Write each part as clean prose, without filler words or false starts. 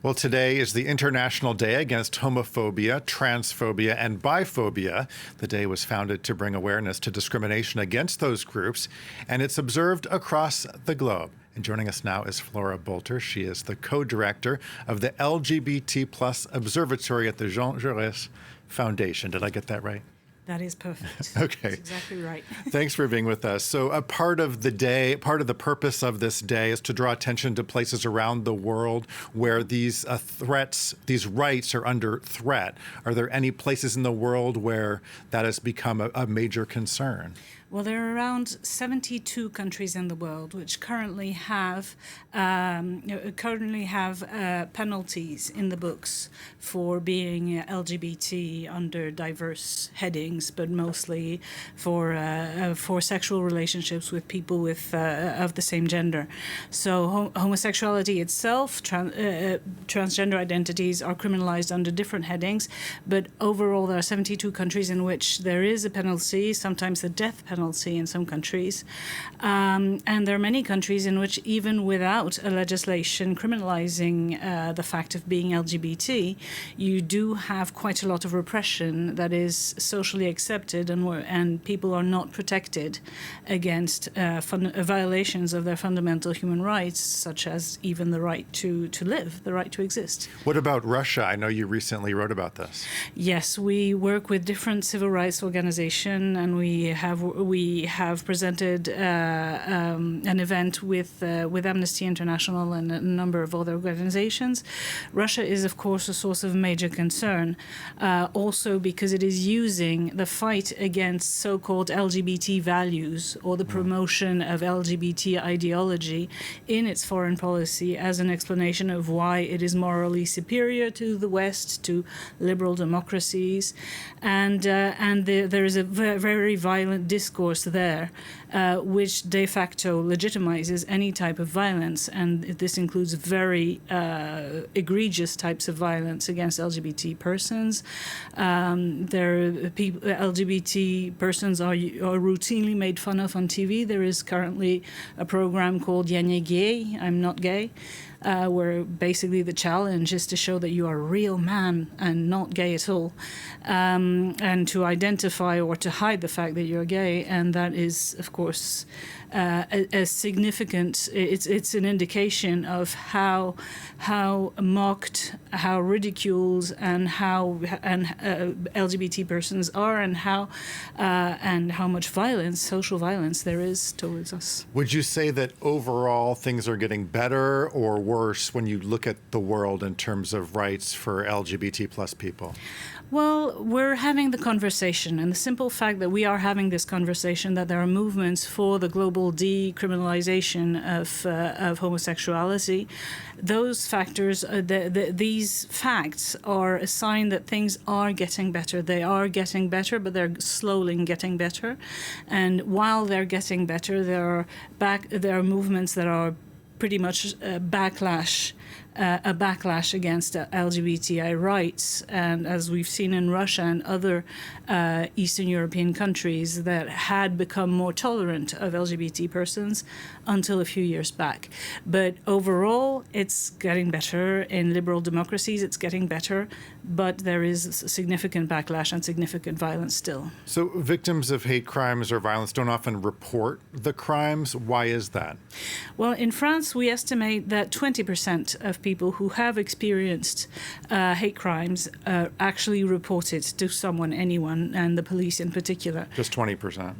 Well, today is the International Day Against Homophobia, Transphobia, and Biphobia. The day was founded to bring awareness to discrimination against those groups, and it's observed across the globe. And joining us now is Flora Bolter. She is the co-director of the LGBT Plus Observatory at the Jean Jaurès Foundation. Did I get that right? That is perfect. Okay. That's exactly right. Thanks for being with us. So a part of the day, part of the purpose of this day is to draw attention to places around the world where these threats, these rights are under threat. Are there any places in the world where that has become a major concern? Well, there are around 72 countries in the world which currently have penalties in the books for being LGBT under diverse headings, but mostly for sexual relationships with people with of the same gender. So homosexuality itself, transgender identities are criminalized under different headings, but overall there are 72 countries in which there is a penalty, sometimes the death penalty in some countries. And there are many countries in which even without a legislation criminalizing the fact of being LGBT, you do have quite a lot of repression that is socially accepted, and people are not protected against violations of their fundamental human rights, such as even the right to live, the right to exist. What about Russia? I know you recently wrote about this. Yes, we work with different civil rights organizations, and we have presented an event with Amnesty International and a number of other organizations. Russia is, of course, a source of major concern, also because it is using the fight against so-called LGBT values or the promotion of LGBT ideology in its foreign policy as an explanation of why it is morally superior to the West, to liberal democracies, and there is a very violent discourse there, which de facto legitimizes any type of violence, and this includes very egregious types of violence against LGBT persons. LGBT persons are routinely made fun of on TV. There is currently a program called Я не гей, I'm not gay, where basically the challenge is to show that you are a real man and not gay at all, and to identify or to hide the fact that you're gay. And that is, of course, a significant. It's an indication of how mocked, how ridiculed, and how LGBT persons are, and how much violence, social violence, there is towards us. Would you say that overall things are getting better or worse when you look at the world in terms of rights for LGBT plus people? Well, we're having the conversation, and the simple fact that we are having this conversation, that there are movements for the global decriminalization of homosexuality, those factors, these facts are a sign that things are getting better. They are getting better, but they're slowly getting better. And while they're getting better, there are movements that are pretty much a backlash against LGBTI rights, and as we've seen in Russia and other Eastern European countries that had become more tolerant of LGBT persons until a few years back. But overall, it's getting better. In liberal democracies, it's getting better, but there is significant backlash and significant violence still. So victims of hate crimes or violence don't often report the crimes. Why is that? Well, in France, we estimate that 20% of people who have experienced hate crimes actually report it to someone, anyone, and the police in particular. Just 20%.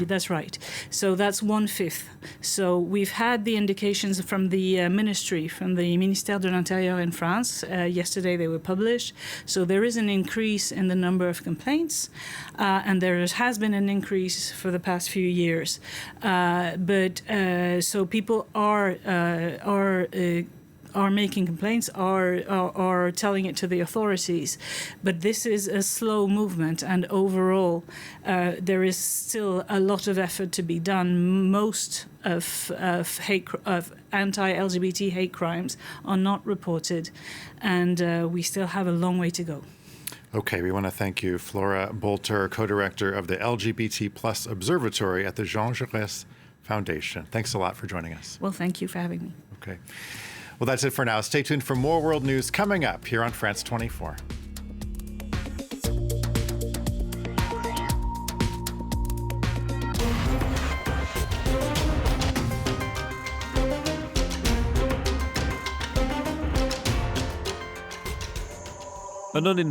That's right. So that's 1/5. So we've had the indications from the ministry, from the Ministère de l'Intérieur in France. Yesterday they were published. So there is an increase in the number of complaints, and there has been an increase for the past few years. So people are making complaints, are telling it to the authorities. But this is a slow movement, and overall there is still a lot of effort to be done. Most of anti-LGBT hate crimes are not reported, and we still have a long way to go. Okay, we want to thank you, Flora Bolter, co-director of the LGBT Plus Observatory at the Jean Jaurès Foundation. Thanks a lot for joining us. Well, thank you for having me. Okay. Well, that's it for now. Stay tuned for more world news coming up here on France 24.